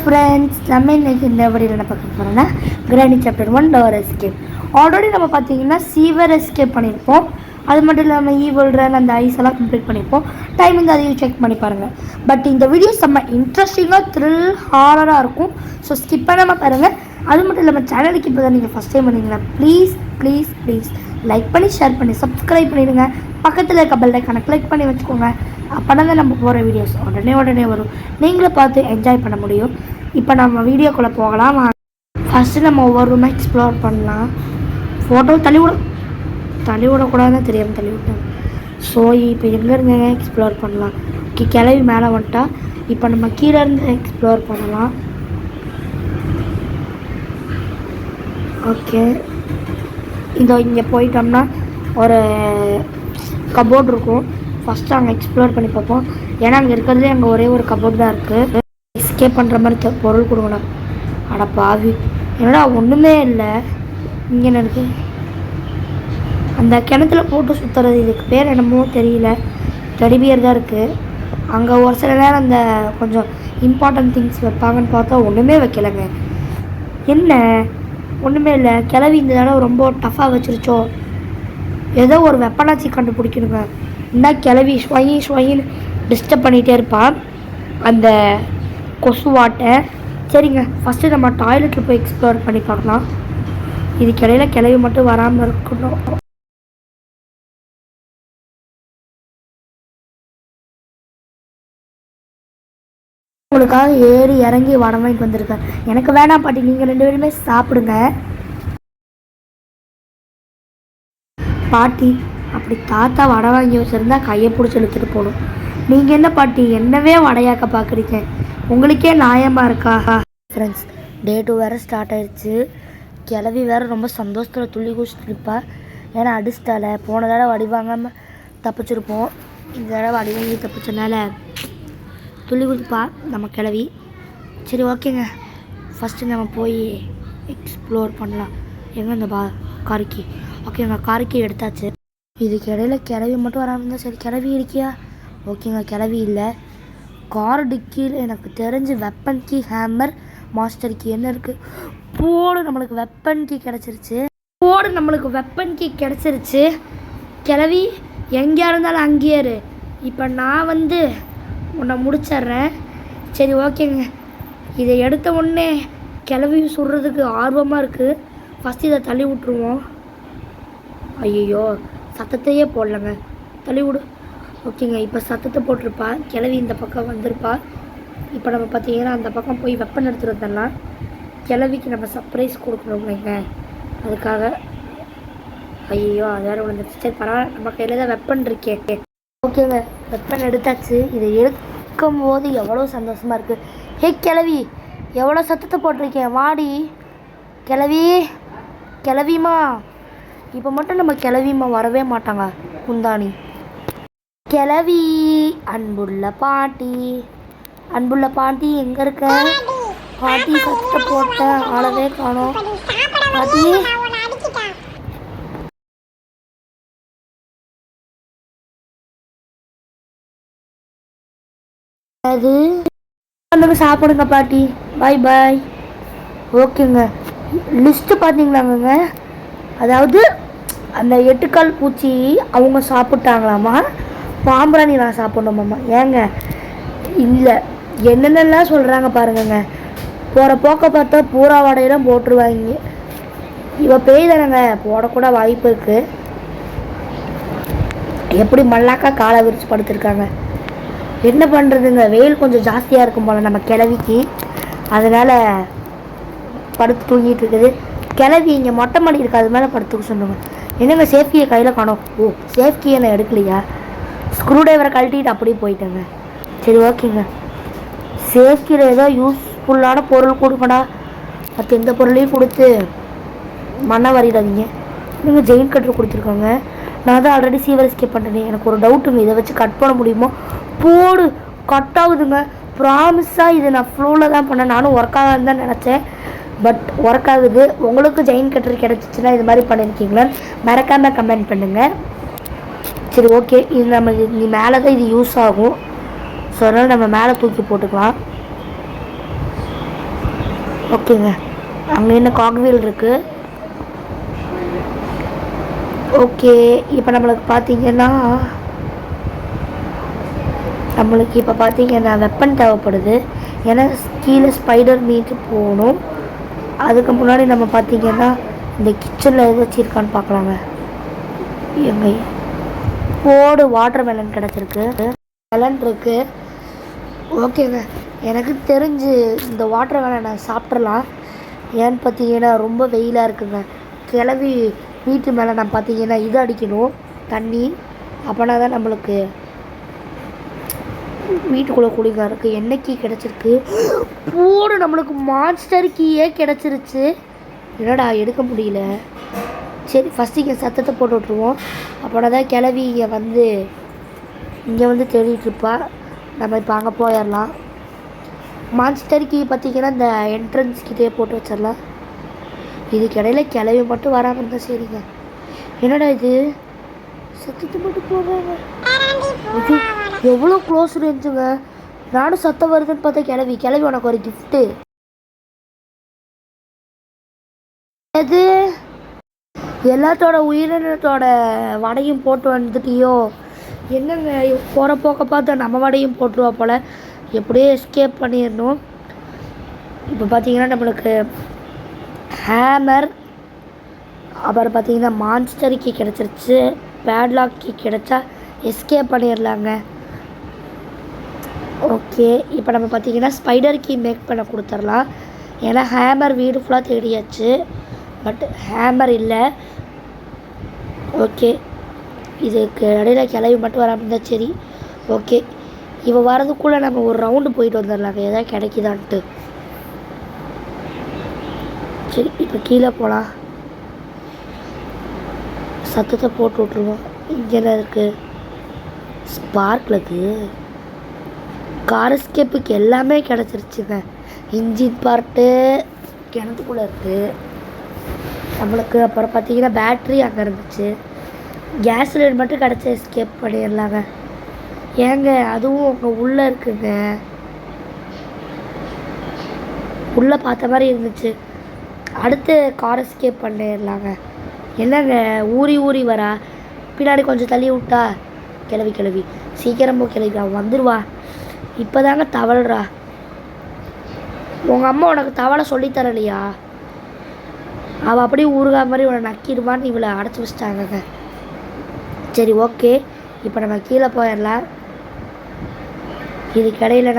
Friends, நம்ம இன்றைக்கி இந்த வீடியோவில் என்ன பார்க்க போகிறோம்னா granny chapter 1 door escape. Already நம்ம பார்த்தீங்கன்னா சீவர் எஸ்கேப் பண்ணியிருப்போம். அது மட்டும் இல்லாமல் ஈவில் ரன் அந்த ஐஸ் எல்லாம் கம்ப்ளீட் பண்ணியிருப்போம். டைம் வந்து அதையும் செக் பண்ணி பாருங்கள். பட் இந்த வீடியோஸ் நம்ம இன்ட்ரெஸ்டிங்காக த்ரில் ஹாரராக இருக்கும். ஸோ ஸ்கிப் பண்ணாமல் பாருங்கள். அது மட்டும் இல்லாமல் சேனலுக்கு இப்போ தான் நீங்கள் ஃபஸ்ட் டைம் பண்ணிங்கன்னா ப்ளீஸ் லைக் பண்ணி ஷேர் பண்ணி சப்ஸ்கிரைப் பண்ணிடுங்க. பக்கத்தில் இருக்க பெல் ஐக்கானை கிளிக் பண்ணி வச்சுக்கோங்க. அப்போ தான் நம்ம போகிற வீடியோஸ் உடனே வரும். நீங்களும் பார்த்து என்ஜாய் பண்ண முடியும். இப்போ நம்ம வீடியோக்குள்ளே போகலாம். ஃபஸ்ட்டு நம்ம ஒவ்வொரு ரூமாக எக்ஸ்ப்ளோர் பண்ணலாம். ஃபோட்டோ தள்ளி விடக்கூடாதுன்னு தெரியாமல் தள்ளி விட்டேன். ஸோ இப்போ எங்கேருந்து எக்ஸ்ப்ளோர் பண்ணலாம்? கிளவி மேலே வந்துட்டா இப்போ நம்ம கீழே இருந்து எக்ஸ்ப்ளோர் பண்ணலாம். ஓகே, இங்கே போயிட்டோம்னா ஒரு கபோர்டு இருக்கும். ஃபஸ்ட்டு அங்கே எக்ஸ்ப்ளோர் பண்ணி பார்ப்போம். ஏன்னா அங்கே இருக்கிறதுலே அங்கே ஒரே ஒரு கபோர்டு தான் இருக்குது. எஸ்கேப் பண்ணுற மாதிரி பொருள் கொடுக்கணும். அட பாவி, என்னடா ஒன்றுமே இல்லை. இங்கே என்ன இருக்குது? அந்த கிணத்துல போட்டு சுற்றுறது, இதுக்கு பேர் என்னமோ தெரியல. டெடிபியர் தான் இருக்குது. அங்கே ஒரு சில நேரம் அந்த கொஞ்சம் இம்பார்ட்டன்ட் திங்ஸ் வைப்பாங்கன்னு பார்த்தா ஒன்றுமே வைக்கலைங்க. என்ன ஒன்றுமே இல்லை. கிளவி இந்த தடவை ரொம்ப டஃப்பாக வச்சிருச்சோ. ஏதோ ஒரு வெப்பனாச்சி கண்டுபிடிக்கணுங்க. என்ன கிளவி ஸ்வயின்னு டிஸ்டர்ப் பண்ணிகிட்டே இருப்பான் அந்த கொசுவாட்டை. சரிங்க, ஃபஸ்ட்டு நம்ம டாய்லெட்டில் போய் எக்ஸ்ப்ளோர் பண்ணி பார்க்கலாம். இதுக்கு இடையில கிளவி மட்டும் வராமல் இருக்கணும். உங்களுக்காக ஏறி இறங்கி வடை வாங்கிட்டு வந்திருக்கேன். எனக்கு வேணாம் பாட்டி, நீங்கள் 2 பேருமே சாப்பிடுங்க. பாட்டி, அப்படி தாத்தா வடை வாங்கி வச்சுருந்தா கையை பிடிச்சி இழுத்துட்டு போகணும். நீங்கள் என்ன பாட்டி என்னவே வடையாக்க பார்க்குறீங்க? உங்களுக்கே நியாயமாக இருக்கா? ஃப்ரெண்ட்ஸ், டே 2 வேறு ஸ்டார்ட் ஆயிடுச்சு. கிளவி வேறு ரொம்ப சந்தோஷத்தில் துள்ளி குடிச்சிட்டு இருப்பா. ஏன்னா அடிச்சிட்டால. போன தடவை வடி வாங்காமல் தப்பிச்சிருப்போம். இந்த தடவை வடி வாங்கி தப்பிச்சனால துள்ளி குதிப்பா நம்ம கிளவி. சரி, ஓகேங்க, ஃபஸ்ட்டு நம்ம போய் எக்ஸ்ப்ளோர் பண்ணலாம். எங்கே இந்த காரிக்கி? ஓகேங்க, காரிக்கி எடுத்தாச்சு. இதுக்கு இடையில கிளவி மட்டும் வராமல் இருந்தால் சரி. கிளவி இருக்கியா? ஓகேங்க, கிளவி இல்லை. கார் டிக்கியில் எனக்கு தெரிஞ்சு weapon key, hammer, master key என்ன இருக்குது? போடு, நம்மளுக்கு வெப்பன் கீ கிடச்சிருச்சு. கிளவி எங்கேயா இருந்தாலும் அங்கேயே இரு. இப்போ நான் வந்து உன்னை முடிச்சிட்றேன். சரி, ஓகேங்க. இதை எடுத்த உடனே கிளவி சுடுறதுக்கு ஆர்வமாக இருக்குது. ஃபஸ்ட்டு இதை தள்ளி விட்ருவோம். ஐயோ, சத்தத்தையே போடலங்க. தள்ளி விடு. ஓகேங்க, இப்போ சத்தத்தை போட்டிருப்பா. கிளவி இந்த பக்கம் வந்திருப்பா. இப்போ நம்ம பார்த்தீங்கன்னா அந்த பக்கம் போய் வெப்பன் எடுத்துகிட்டு வந்தோம்னா கிளவிக்கு நம்ம சர்ப்ரைஸ் கொடுக்கணுங்க. அதுக்காக ஐயோ அது வேறு விழுந்துருச்சு. சரி, பரவாயில்ல, நம்ம கையில் தான் வெப்பன் இருக்கே. ஓகேங்க, வெப்பன் எடுத்தாச்சு. இதை எடுக்கும் போது எவ்வளோ சந்தோஷமாக இருக்குது. ஹே கிளவி, எவ்வளோ சத்தத்தை போட்டிருக்கேன். வாடி கிளவிமா. இப்போ மட்டும் நம்ம கிளவிமா வரவே மாட்டாங்க. குந்தாணி கிளவி. அன்புள்ள பாட்டி எங்கே இருக்க? பாட்டி சத்தத்தை போட்ட ஆளவே காணோம். பாட்டி, அது சாப்பிடுங்க பாட்டி. பாய். ஓகேங்க, லிஸ்ட்டு பார்த்தீங்களாங்க. அதாவது அந்த 8 கால் பூச்சி அவங்க சாப்பிட்டாங்களாமா. பாம்பராணி நான் சாப்பிடணுமாம்மா. ஏங்க இல்லை, என்னென்னலாம் சொல்கிறாங்க பாருங்கங்க. போகிற போக்க பார்த்தா பூரா வடையெல்லாம் போட்டுருவாங்க. இவ பேய் தானேங்க, போடக்கூட வாய்ப்பு இருக்குது. எப்படி மல்லாக்கா காலை விரிச்சு படுத்துருக்காங்க. என்ன பண்ணுறதுங்க, வெயில் கொஞ்சம் ஜாஸ்தியாக இருக்கும் போல் நம்ம கிளவிக்கு. அதனால் படுத்து தூங்கிட்டு இருக்குது. கிளவி இங்கே மொட்டை மாடி இருக்குது, அது மேலே படுத்துக்க சொல்லுங்கள். என்னங்க சேஃப்டியை கையில் காணோம். ஓ, சேஃப்டியை நான் எடுக்கலையா? ஸ்க்ரூ ட்ரைவரை கழட்டிட்டு அப்படியே போயிட்டேங்க. சரி, ஓகேங்க. சேஃப்டியில் ஏதோ யூஸ்ஃபுல்லான பொருள் கொடுக்கடா. மற்ற எந்த பொருளையும் கொடுத்து மண்ணை வரையிடாதீங்க. நீங்கள் ஜெயின் கட்டர் கொடுத்துருக்காங்க. நான் தான் ஆல்ரெடி சீவர் எஸ்கேப் பண்ணுறேன். எனக்கு ஒரு டவுட்டுங்க, இதை வச்சு கட் பண்ண முடியுமோ? போடு, கட் ஆகுதுங்க. ப்ராமிஸாக இது நான் ஃப்ளோவில் தான் பண்ணேன். நானும் ஒர்க் ஆகாதுன்னு தான் நினச்சேன். பட் ஒர்க் ஆகுது. உங்களுக்கு ஜெயின் கட்டர் கிடச்சிச்சின்னா இது மாதிரி பண்ணியிருக்கீங்களா? மறக்காமல் கமெண்ட் பண்ணுங்கள். சரி, ஓகே, இது நம்ம நீ மேலே தான் இது யூஸ் ஆகும். ஸோ அதனால் நம்ம மேலே தூக்கி போட்டுக்கலாம். ஓகேங்க, அங்கே என்ன காக்வீல் இருக்குது. ஓகே, இப்போ நம்மளுக்கு பார்த்தீங்கன்னா வெப்பன் தேவைப்படுது. ஏன்னா கீழே ஸ்பைடர் மீட்டு போகணும். அதுக்கு முன்னாடி நம்ம பார்த்தீங்கன்னா இந்த கிச்சனில் எது வச்சுருக்கான்னு பார்க்கலாங்க. எங்க போடு வாட்டர் மெலன் கிடச்சிருக்கு, மெலன் இருக்குது. ஓகேங்க, எனக்கு தெரிஞ்சு இந்த வாட்டர் மெலனை சாப்பிட்றலாம். ஏன்னு பார்த்தீங்கன்னா ரொம்ப வெயிலாக இருக்குங்க. கிளவி வீட்டு மேலே நான் பார்த்தீங்கன்னா இது அடிக்கணும் தண்ணி, அப்போனா தான் நம்மளுக்கு வீட்டுக்குள்ளே கூலிங்காக இருக்குது. எண்ணெய் கீ கிடச்சிருக்கு. போடு நம்மளுக்கு மான்ஸ்டர் கீயே கிடச்சிருச்சு. என்னடா எடுக்க முடியல. சரி, ஃபஸ்ட்டு இங்கே சத்தத்தை போட்டு விட்ருவோம். அப்போனா தான் கிளவி இங்கே வந்து தேடிட்டுருப்பா. நம்ம இப்போ அங்கே போயிடலாம். மான்ஸ்டர் கீ பார்த்திங்கன்னா இந்த என்ட்ரன்ஸ் கிட்டே போட்டு வச்சிடலாம். இதுக்கு இடையில கிளவி மட்டும் வராமல் இருந்தால் சரிங்க. என்னடா இது சத்தத்தை மட்டும் போடுறாங்க. எவ்வளோ க்ளோஸ் ரேஞ்சுங்க. நானும் சத்தம் வருதுன்னு பார்த்தா கிளவி உனக்கு ஒரு கிஃப்ட்டு. அது எல்லாத்தோட உயிரினத்தோட வடையும் போட்டு வந்துட்டியோ என்னங்க. போகிற போக்க பார்த்தா நம்ம வடையும் போட்டுருவா போல். எப்படியே எஸ்கேப் பண்ணிடணும். இப்போ பார்த்தீங்கன்னா நம்மளுக்கு ஹேமர், அப்புறம் பார்த்தீங்கன்னா மான்ஸ்டர் கீ கிடச்சிருச்சு. பேட்லாக் கீ கிடச்சா எஸ்கேப் பண்ணிடலாங்க. ஓகே, இப்போ நம்ம பார்த்தீங்கன்னா ஸ்பைடர் கீ மேக் பண்ண கொடுத்துடலாம். ஏன்னா ஹேமர் வீடு ஃபுல்லாக தேடியாச்சு, பட் ஹேமர் இல்லை. ஓகே, இதுக்கு இடையில கிளவி மட்டும் வராமல் இருந்தால் சரி. ஓகே, இப்போ வரதுக்குள்ளே நம்ம ஒரு ரவுண்டு போயிட்டு வந்துடலாங்க, எதாவது கிடைக்குதான்ட்டு. சரி, இப்போ கீழே போகலாம். சத்தத்தை போட்டு விட்ருவோம். இங்கே என்ன இருக்குது? ஸ்பார்க்லுக்கு கார்ஸ்கேப்புக்கு எல்லாமே கிடச்சிருச்சுங்க. இன்ஜின் பார்ட்டு கிணத்துக்குள்ளே இருக்குது நம்மளுக்கு. அப்புறம் பார்த்தீங்கன்னா பேட்ரி அங்கே இருந்துச்சு. கேஸ் சிலிண்டர் மட்டும் கிடச்சி எஸ்கேப் பண்ணிடலாங்க. ஏங்க அதுவும் அங்கே உள்ளே இருக்குங்க. உள்ளே பார்த்த மாதிரி இருந்துச்சு. அடுத்து கார் எஸ்கேப் பண்ணிடலாங்க. என்னங்க ஊறி வரா. பின்னாடி கொஞ்சம் தள்ளி விட்டா கிளவி சீக்கிரமாக கிளவி அவன் வந்துடுவா. இப்போ தாங்க தவழ்றா. உங்கள் அம்மா உனக்கு தவளை சொல்லித்தரலையா? அவள் அப்படியே ஊறுகா மாதிரி உன்னை நக்கிடுவான்னு இவளை அடைச்சி வச்சிட்டாங்கங்க. சரி, ஓகே, இப்போ நம்ம கீழே போயிடலாம். இதுக்கிடையில்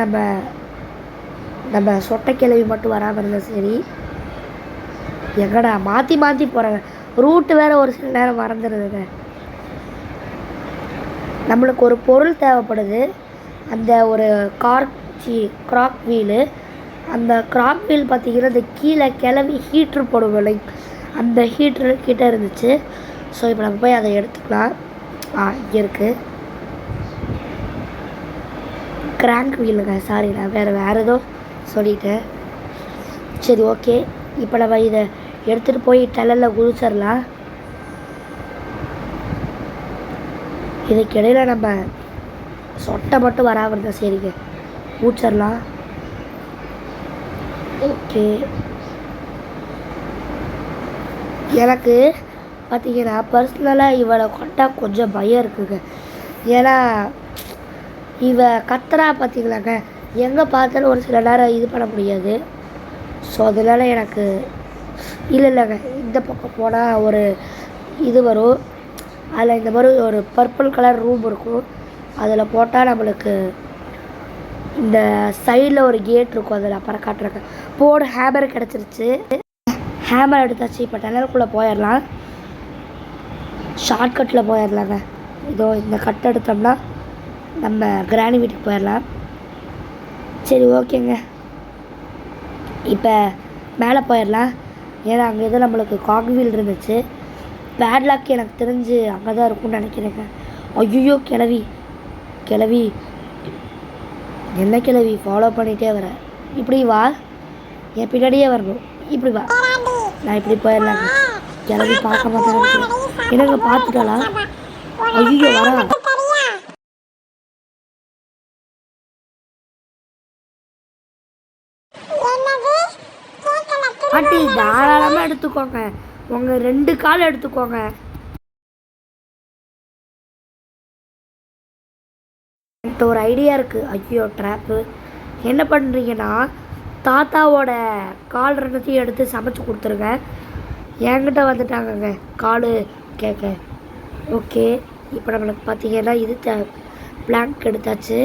நம்ம சொட்டை கிளவி மட்டும் வராமல் இருந்தால் சரி. எங்கடா மாற்றி போகிறாங்க. ரூட்டு வேறு ஒரு சில நேரம் மறந்துடுதுங்க. நம்மளுக்கு ஒரு பொருள் தேவைப்படுது. அந்த ஒரு கிராக் வீலு. அந்த கிராக் வீல் பார்த்திங்கன்னா இந்த கீழே கிளவி ஹீட்ரு போடுவோம், அந்த ஹீட்ரு கிட்டே இருந்துச்சு. ஸோ இப்போ நம்ம போய் அதை எடுத்துக்கலாம். இங்கே இருக்குது கிராங்க் வீலுங்க. சாரி, நான் வேறு ஏதோ சொல்லிட்டேன். சரி, ஓகே, இப்போ நம்ம இதை எடுத்துகிட்டு போய் டெலலில் குதிச்சிடலாம். இதுக்கிடையில் நம்ம சொட்டை மட்டும் வராமல் இருந்தால் சரிங்க, ஊச்சிடலாம். ஓகே, எனக்கு பார்த்தீங்கன்னா பர்சனலாக இவளை கொண்டா கொஞ்சம் பயம் இருக்குங்க. ஏன்னா இவ கத்துறா பார்த்தீங்களாங்க, எங்கே பார்த்தாலும் ஒரு சில நேரம் இது பண்ண முடியாது. ஸோ அதனால் எனக்கு இல்லைங்க, இந்த பக்கம் போனால் ஒரு இது வரும். அதில் இந்த மாதிரி ஒரு பர்பிள் கலர் ரூம் இருக்கும். அதில் போட்டால் நம்மளுக்கு இந்த சைடில் ஒரு கேட் இருக்கும், அதில் அப்புறம் காட்டுறாங்க. போடு ஹேமர் கிடச்சிருச்சு. ஹேமர் எடுத்தாச்சு. இப்போ டனலுக்குள்ளே போயிடலாம். ஷார்ட்கட்டில் போயிடலாங்க. இதோ இந்த கட் எடுத்தோம்னா நம்ம கிராணி வீட்டுக்கு போயிடலாம். சரி, ஓகேங்க, இப்போ மேலே போயிடலாம். ஏன்னா அங்கே எதுவும் நம்மளுக்கு காக்வீல் இருந்துச்சு. பேட்லாக் எனக்கு தெரிஞ்சு அங்கே தான் இருக்கும்னு நினைக்கிறேங்க. ஐயோ கிளவி என்ன கிளவி ஃபாலோ பண்ணிகிட்டே வர. இப்படி வா, என் பின்னாடியே வரணும். இப்படி வா, நான் இப்படி போயிடலாங்க. கிளவி பார்க்க மாட்டேன். என்னங்க பார்த்துட்டாளா? ஐயோ வரா. தாராளமாக எடுத்துக்கோங்க, உங்கள் 2 கால் எடுத்துக்கோங்க. என்கிட்ட ஒரு ஐடியா இருக்குது. ஐயோ ட்ராப்பு. என்ன பண்ணுறீங்கன்னா, தாத்தாவோட கால் 2த்தையும் எடுத்து சமைச்சு கொடுத்துருங்க. என்கிட்ட வந்துட்டாங்கங்க கால் கேட்க. ஓகே, இப்போ நம்மளுக்கு பார்த்தீங்கன்னா இது பிளாங்க் எடுத்தாச்சு.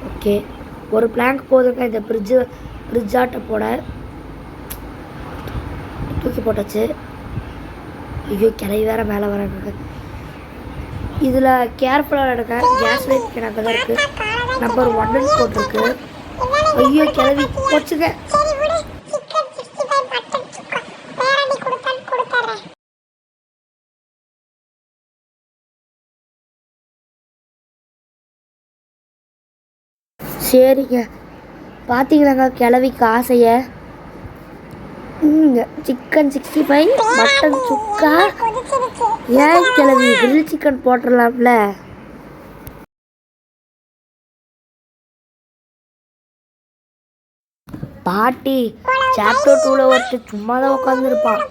ஓகே, ஒரு பிளாங்க் போதுங்க இந்த பிரிட்ஜாட்டை போட. தூக்கி போட்டாச்சு. ஐயோ கிளை வேறு மேலே வராங்க. இதில் கேர்ஃபுல்லாக எடுங்க. கேஸ் லைட் எனக்கு தான் இருக்குது. நம்பர் 1ன்னு போட்டிருக்கு. ஐயோ கிளவி போச்சுங்க. சரிங்க, பார்த்தீங்களாங்க கிளவிக்கு ஆசையை. சிக்கன் 65 மட்டன் சுக்கா. ஏன் கிளவி கிரில் சிக்கன் போட்டுடலாம்ல. பாட்டி சாப்டர் 2ல் ஒருத்தர் சும்மா தான் உட்காந்துருப்பான்.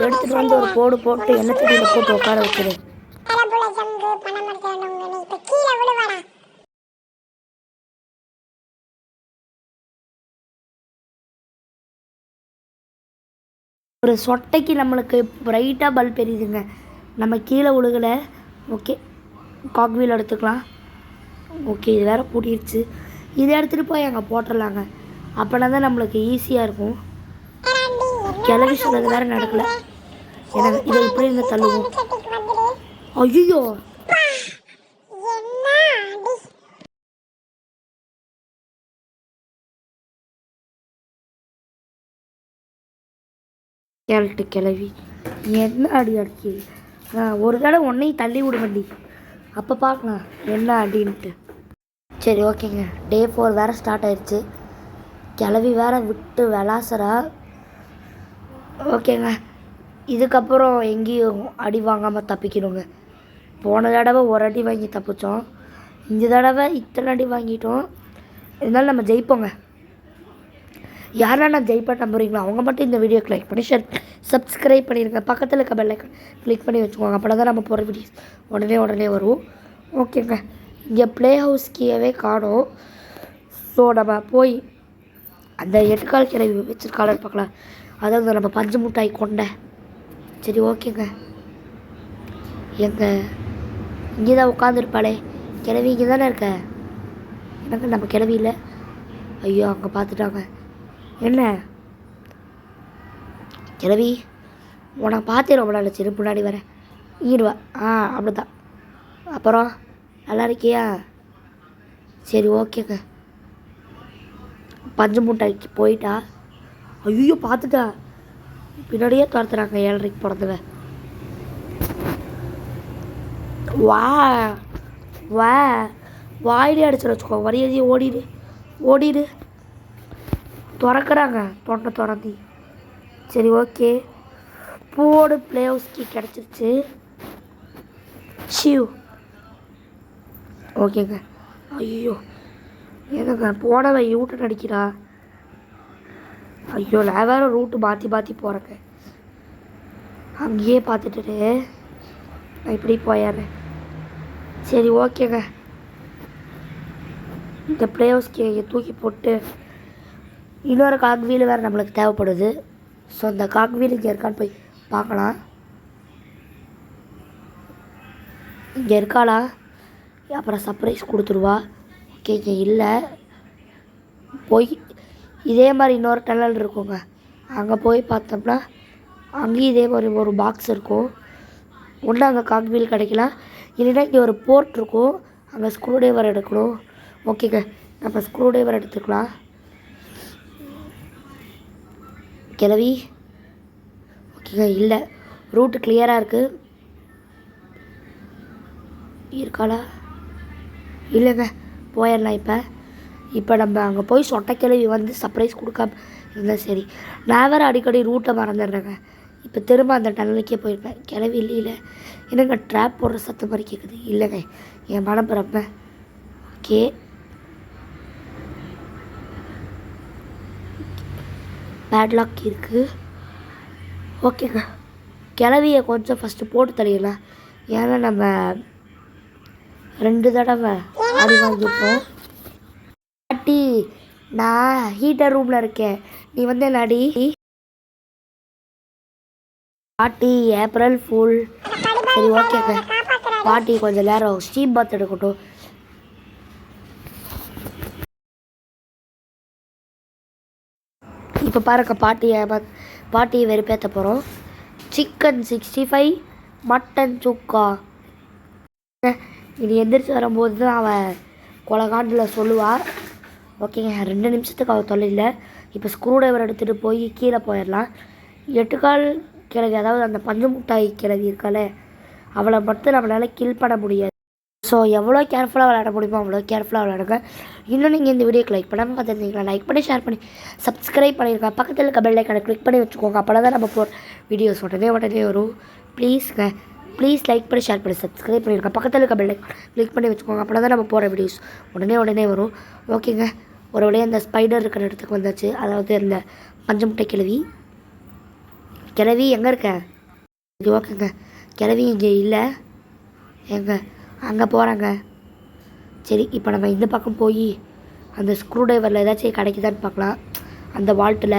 எடுத்துகிட்டு வந்து ஒரு போடு போட்டு எண்ணெய் தண்ணியில் போட்டு உட்கார வச்சிரு. ஒரு சொட்டைக்கு நம்மளுக்கு பிரைட்டாக பல்ப் எரியுதுங்க. நம்ம கீழே விழுகலை. ஓகே, காக்வீல் எடுத்துக்கலாம். ஓகே, இது வேறு கூட்டிடுச்சு. இதை எடுத்துகிட்டு போய் அங்கே போட்டுடலாங்க. அப்படின்னா தான் நம்மளுக்கு ஈஸியாக இருக்கும். கிளவி சொன்னது வேறு நடக்கலை. எனக்கு இதை இப்படி இருந்து தள்ளுவோம். ஐயோ கேரட்டு கிளவி என்ன அடி அடிக்கி. ஒரு தடவை ஒன்றையும் தள்ளி விட வண்டி, அப்போ பார்க்கலாம் என்ன அடின்ட்டு. சரி ஓகேங்க, டே 4 வேறு ஸ்டார்ட் ஆயிடுச்சு. கிளவி வேறு விட்டு விளாசுறா. ஓகேங்க, இதுக்கப்புறம் எங்கேயும் அடி வாங்காமல் தப்பிக்கணுங்க. போன தடவை ஒரு அடி வாங்கி தப்பிச்சோம், இந்த தடவை இத்தனை அடி வாங்கிட்டோம். இருந்தாலும் நம்ம ஜெயிப்போங்க. யாரெல்லாம் நான் ஜெயிப்பேன் நம்புறீங்களோ அவங்க மட்டும் இந்த வீடியோக்கு லைக் பண்ணி ஷேர் சப்ஸ்கிரைப் பண்ணிடுங்க. பக்கத்தில் இருக்க பெல் ஐக்கான் கிளிக் பண்ணி வச்சுக்கோங்க. அப்போ தான் நம்ம போகிற வீடியோஸ் உடனே வரும். ஓகேங்க, இங்கே ப்ளே ஹவுஸ் கீழே காணோம். ஸோ நம்ம போய் அந்த 8 கால் கிளவி வச்சுருக்காளன்னு பார்க்கலாம். அதாவது நம்ம பஞ்சு முட்டாய் கொண்டை. சரி ஓகேங்க, இங்கே தான் உட்காந்துருப்பாளே கிளவி. இங்கே தானே இருக்க. எனக்கு நம்ம கிளவி இல்லை. ஐயோ அங்கே பார்த்துட்டாங்க. என்ன கிளவி, உனக்கு பார்த்தே ரொம்ப நாள் சரி முன்னாடி வரேன் ஈடுவா. அப்படி தான். அப்புறம் நல்லா இருக்கியா? சரி ஓகேங்க. பஞ்சு முட்டாய்க்கு போயிட்டா. ஐயோ பார்த்துட்டா, பின்னாடியே துரத்துறாங்க 7:30 பிறந்தவ. வா வாயிலே அடிச்சு வச்சுக்கோ. வரியாதையே ஓடிடு. திறக்கிறாங்க தொண்டை திறந்தி. சரி ஓகே, போடு. ப்ளே ஹவுஸ்க்கு கிடச்சிருச்சு. ஷிவ் ஓகேங்க. ஐயோ ஏங்க போனவ யூட்டன் அடிக்கிறா. ஐயோ நான் வேறு ரூட்டு மாற்றி போகிறேங்க. அங்கேயே பார்த்துட்டு நான் இப்படி போயிடுறேன். சரி ஓகேங்க, இந்த ப்ளே ஹவுஸ்க்கு தூக்கி போட்டு இன்னொரு காக்வீல் வேறு நம்மளுக்கு தேவைப்படுது. ஸோ அந்த காக்வீல் இங்கே இருக்கான்னு போய் பார்க்கலாம். இங்கே இருக்காளா? அப்புறம் சர்ப்ரைஸ் கொடுத்துருவா. ஓகே, இங்கே இல்லை. போய் இதே மாதிரி இன்னொரு டனல் இருக்குங்க, அங்கே போய் பார்த்தோம்னா அங்கேயும் இதே மாதிரி ஒரு பாக்ஸ் இருக்கும். ஒன்று அங்கே காக்வீல் கிடைக்கலாம், இல்லைன்னா இங்கே ஒரு போர்ட் இருக்கும், அங்கே ஸ்க்ரூ ட்ரைவர் எடுக்கணும். ஓகேங்க, நம்ம ஸ்க்ரூ ட்ரைவர் எடுத்துக்கலாம். கிளவி ஓகேங்க, இல்லை ரூட்டு கிளியராக இருக்காளா? இல்லைங்க, போயிடலாம். இப்போ நம்ம அங்கே போய் சொட்டை கிளவி வந்து சர்ப்ரைஸ் கொடுக்காம இருந்தால் சரி. நான் வேறு அடிக்கடி ரூட்டை மறந்துடுறேங்க. இப்போ திரும்ப அந்த டனலுக்கே போயிருப்பேன். கிளவி இல்லை. என்னங்க ட்ராப் போடுற சத்தம் மாதிரி கேட்குது. இல்லைங்க, என் மனம் பிறப்பேன். ஓகே, பேட்லாக் இருக்குது. ஓகேங்க, கிளவியை கொஞ்சம் ஃபஸ்ட்டு போட்டு தள்ளிடலாம். ஏன்னா நம்ம 2 தடவை அடி வாங்கிப்போம். பாட்டி, நான் ஹீட்டர் ரூமில் இருக்கேன், நீ வந்து நடி. பாட்டி ஏப்ரல் ஃபுல். சரி ஓகேங்க, பாட்டி கொஞ்சம் நேரம் ஸ்டீம் பாத் எடுக்கட்டும். இப்போ பாருங்க, பாட்டியை வெறுப்பேற்ற போகிறோம். சிக்கன் 65, மட்டன் சுக்கா. இனி எந்திரிச்சு வரும்போது தான் அவன் கொலகாண்டில் சொல்லுவாள். ஓகேங்க, 2 நிமிஷத்துக்கு அவள் தொல்லையில். இப்போ ஸ்க்ரூ ட்ரைவர் எடுத்துகிட்டு போய் கீழே போயிடலாம். 8 கால் கிழவி, அதாவது அந்த பஞ்சு முட்டாய் கிழவி இருக்காளே, அவளை மட்டும் நம்மளால் கில் பண்ண முடியாது. ஸோ எவ்வளோ கேர்ஃபுல்லாக விளையாட முடியுமோ அவ்வளோ கேர்ஃபுல்லாக விளையாடுங்க. இன்னும் நீங்கள் இந்த வீடியோக்கு லைக் பண்ணாமல் பார்த்துருந்தீங்களா, லைக் பண்ணி ஷேர் பண்ணி சப்ஸ்கிரைப் பண்ணியிருக்கேன். பக்கத்தில் இருக்க பெல் ஐக்கானை கிளிக் பண்ணி வச்சுக்கோங்க. அப்போ தான் நம்ம போகிற வீடியோஸ் உடனே வரும். ப்ளீஸ் லைக் பண்ணி ஷேர் பண்ணி சப்ஸ்கிரைப் பண்ணியிருக்கேன். பக்கத்தில் இருக்க பெல் ஐக்கான் கிளிக் பண்ணி வச்சுக்கோங்க. அப்போ தான் நம்ம போகிற வீடியோஸ் உடனே வரும். ஓகேங்க, ஒரு வழியாக அந்த ஸ்பைடர் இருக்கிற இடத்துக்கு வந்தாச்சு. அதாவது அந்த பஞ்சு முட்டை கிழவி எங்கே இருக்க? இது ஓகேங்க, கிழவி இங்கே இல்லை. அங்கே போகிறாங்க. சரி, இப்போ நம்ம இந்த பக்கம் போய் அந்த ஸ்க்ரூ ட்ரைவரில் ஏதாச்சும் கிடைக்குதான்னு பார்க்கலாம். அந்த வால்ட்டில்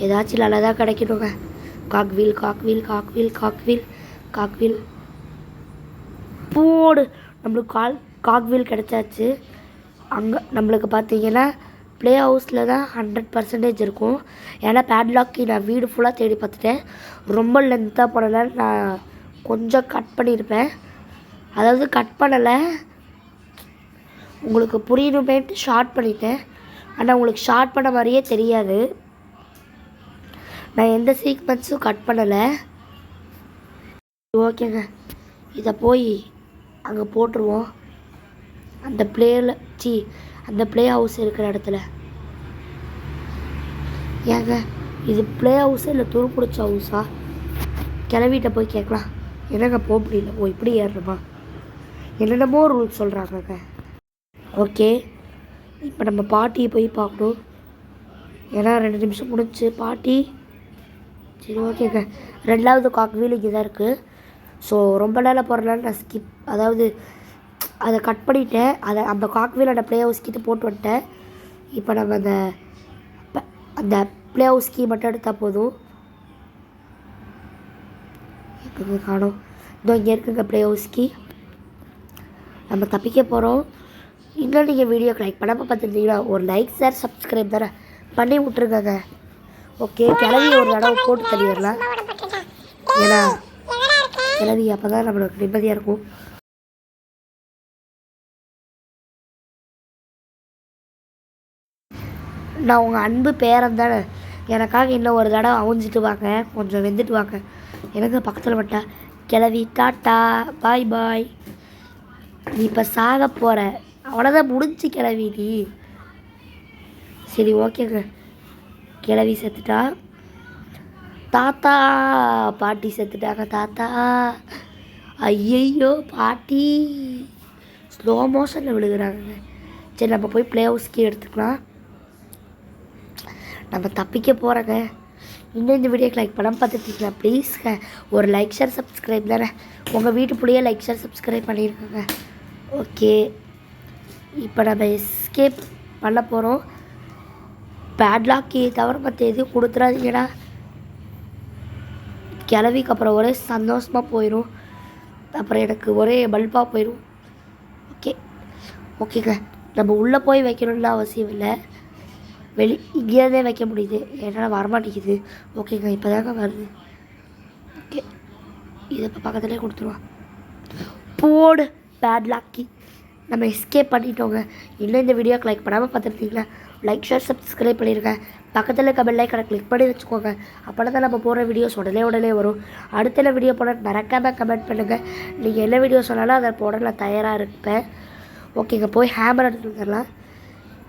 ஏதாச்சும் நல்லதாக கிடைக்கணுங்க. காக்வீல் போடு. நம்மளுக்கு காக்வீல் கிடைச்சாச்சு. அங்கே நம்மளுக்கு பார்த்தீங்கன்னா ப்ளே ஹவுஸில் தான் 100% இருக்கும். ஏன்னா பேட்லாக்கி நான் வீடு ஃபுல்லாக தேடி பார்த்துட்டேன். ரொம்ப லென்த்தாக போனல, நான் கொஞ்சம் கட் பண்ணியிருப்பேன். அதாவது கட் பண்ணலை, உங்களுக்கு புரியணுமேட்டு ஷார்ட் பண்ணிட்டேன். ஆனால் உங்களுக்கு ஷார்ட் பண்ண மாதிரியே தெரியாது. நான் எந்த சீக்வன்ஸும் கட் பண்ணலை. ஓகேங்க, இதை போய் அங்கே போட்டுருவோம். அந்த ப்ளே ஹவுஸ் இருக்கிற இடத்துல. ஏங்க, இது ப்ளே ஹவுஸா இல்லை துரு பிடிச்ச ஹவுஸா? கிளவிட்ட போய் கேட்கலாம். என்னங்க போக முடியல? இப்படி ஏறணுமா? என்னென்னமோ ரூல்ஸ் சொல்கிறாங்கங்க. ஓகே, இப்போ நம்ம பாட்டியை போய் பார்க்கணும். ஏன்னா 2 நிமிஷம் முடிஞ்சு பாட்டி. சரி ஓகேங்க, 2வது காக்வீல் இங்கே தான் இருக்குது. ஸோ ரொம்ப நேரம் போகிறனால நான் அதாவது அதை கட் பண்ணிவிட்டேன். அந்த காக்வீல் அந்த ப்ளே ஹவுஸ் கிட்ட போட்டு வந்துட்டேன். இப்போ நம்ம அந்த ப்ளே ஹவுஸ் கீ மட்டும் எடுத்தால் போதும். எங்கே காணோம்? இங்கே இருக்குங்க ப்ளே ஹவுஸ் கீ. நம்ம தப்பிக்க போகிறோம். இன்னும் நீங்கள் வீடியோக்கு லைக் பண்ணாமல் பார்த்துருந்தீங்களா, ஒரு லைக் ஷேர் சப்ஸ்கிரைப் தானே பண்ணி விட்ருங்க. ஓகே, கிளவி ஒரு தடவை போட்டு தள்ளி வரலாம். ஏன்னா கிளவி அப்போ தான் நம்மளுக்கு நிம்மதியாக இருக்கும். நான் உங்கள் அன்பு பேரன் தானே, எனக்காக இன்னும் ஒரு தடவை அவிஞ்சிட்டு வாங்க, கொஞ்சம் வெந்துட்டு வாங்க. எனக்கு பக்கத்தில் வட்டா கிளவி. டாட்டா, பாய். நீ இப்போ சாக போகிற, அவ்வளோதான், முடிஞ்சு கிளவி நீ. சரி ஓகேங்க, கிளவி செத்துட்டா. தாத்தா, பாட்டி செத்துட்டாங்க. தாத்தா, ஐயையோ பாட்டி ஸ்லோ மோஷனில் விழுகிறாங்க. சரி, நம்ம போய் ப்ளே ஹவுஸ்க்கு எடுத்துக்கலாம். நம்ம தப்பிக்க போகிறோங்க. இன்னும் இந்த வீடியோக்கு லைக் பண்ணாமல் பார்த்துட்டீங்களா, ப்ளீஸ்ங்க ஒரு லைக் ஷேர் சப்ஸ்கிரைப் தானே. உங்கள் வீட்டுக்குள்ளேயே லைக் ஷேர் சப்ஸ்கிரைப் பண்ணியிருக்கோங்க. ஓகே, இப்போ நம்ம எஸ்கேப் பண்ண போகிறோம். பேட்லாக்கி தவிர மற்ற எதுவும் கொடுத்துடாதீங்கடா. கிளவிக்கு அப்புறம் ஒரே சந்தோஷமாக போயிடும், அப்புறம் எனக்கு ஒரே பல்பாக போயிடும். ஓகேங்க, நம்ம உள்ளே போய் வைக்கணும்னு அவசியம் இல்லை, இங்கேருந்தே வைக்க முடியுது. என்னால் வரமாட்டேங்குது. ஓகேங்க, இப்போ தாங்க வருது. ஓகே, இதை இப்போ பக்கத்துலேயே கொடுத்துருவான். போடு பேட்லாக்கி. நம்ம எஸ்கேப் பண்ணிட்டோங்க. இன்னும் இந்த வீடியோக்கு லைக் பண்ணாமல் பார்த்துருந்தீங்களா, லைக் ஷேர் சப்ஸ்கிரைப் பண்ணியிருக்கேன். பக்கத்தில் இருக்க பெல் ஐக்கானை கிளிக் பண்ணி வச்சுக்கோங்க. அப்போ தான் நம்ம போகிற வீடியோஸ் உடனே வரும். அடுத்த வீடியோ போட மறக்காமல் கமெண்ட் பண்ணுங்கள். நீங்கள் என்ன வீடியோ சொன்னாலும் அதை போட நான் தயாராக இருப்பேன். ஓகேங்க, போய் ஹேமர் எடுத்துட்டு வந்துடலாம்.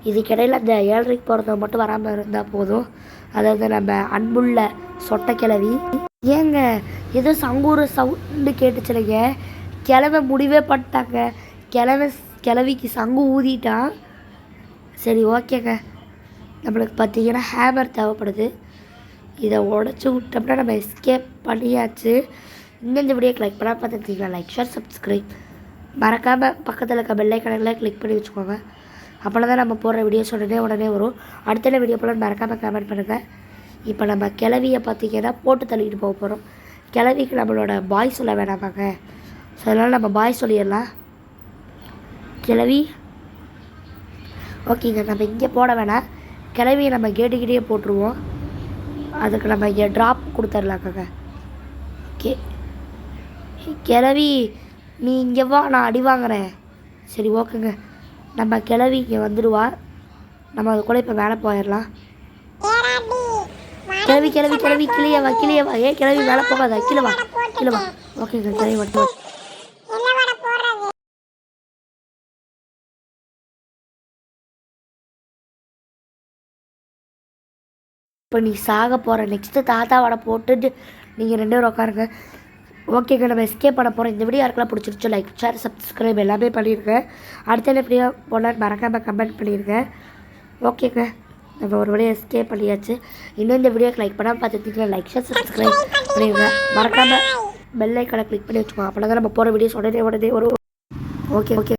இதுக்கிடையில் அந்த 7:30 போகிறத மட்டும் வராமல் இருந்தால் போதும். அதாவது நம்ம அன்புள்ள சொட்டை கிளவி. ஏங்க ஏதோ சங்கூர சவுண்டு கேட்டுச்சுலைங்க, கிளவை முடிவே பண்ணிட்டாங்க. கிளவிக்கு சங்கு ஊதிட்டான். சரி ஓகேங்க, நம்மளுக்கு பார்த்தீங்கன்னா ஹேமர் தேவைப்படுது. இதை உடச்சி விட்டோம்னா நம்ம எஸ்கேப் பண்ணியாச்சு. இந்த வீடியோக்கு லைக் பண்ணால் பார்த்துக்கிட்டீங்களா, லைக் ஷேர் சப்ஸ்கிரைப் மறக்காமல் பக்கத்தில் இருக்க பெல் ஐக்கானை கிளிக் பண்ணி வச்சுக்கோங்க. அப்போனா தான் நம்ம போடுற வீடியோஸ் உடனே வரும். அடுத்த வீடியோ போல மறக்காமல் கமெண்ட் பண்ணுங்கள். இப்போ நம்ம கிளவியை பார்த்தீங்கன்னா போட்டு தள்ளிட்டு போக போகிறோம். கிளவிக்கு நம்மளோட பாய் சொல்ல வேணாமாங்க, ஸோ அதனால் நம்ம பாய் சொல்லிடலாம். கிளவி ஓகேங்க, நம்ம இங்கே போட வேணாம், கிளவியை நம்ம கேட்டுக்கிட்டே போட்டுருவோம். அதுக்கு நம்ம இங்கே ட்ராப் கொடுத்துர்லாங்க. ஓகே கிளவி நீ இங்கே வா, நான் அடி வாங்குறேன். சரி ஓகேங்க, நம்ம கிளவி இங்கே வந்துடுவா. நம்ம அது கூட இப்போ மேலே போயிடலாம். கிளவி கிளவி கிளவி கிளியே வா. ஏன் கிளவி மேலே போகாத, கீழே வா. ஓகேங்க கிளவி மட்டும். இப்போ நீ சாக போகிற. நெக்ஸ்ட்டு தாத்தாவோட போட்டுட்டு நீங்கள் 2 பேரும் உட்காருங்க. ஓகேங்க, நம்ம எஸ்கேப் பண்ண போகிறோம். இந்த வீடியோ யாருக்கெல்லாம் பிடிச்சிருச்சோ லைக் ஷேர் சப்ஸ்கிரைப் எல்லாமே பண்ணியிருக்கேன். அடுத்த வீடியோ போனால் மறக்காமல் கமெண்ட் பண்ணியிருக்கேன். ஓகேங்க, நம்ம ஒரு வழியாக எஸ்கேப் பண்ணியாச்சு. இன்னும் இந்த வீடியோக்கு லைக் பண்ணால் பார்த்துக்கிட்டீங்களா, லைக் ஷேர் சப்ஸ்கிரைப் பண்ணியிருக்கேன். மறக்காமல் பெல் ஐக்கானை கிளிக் பண்ணி வச்சுக்கோங்க. அப்போ தான் நம்ம போகிற வீடியோஸ் உடனே வரும். ஓகே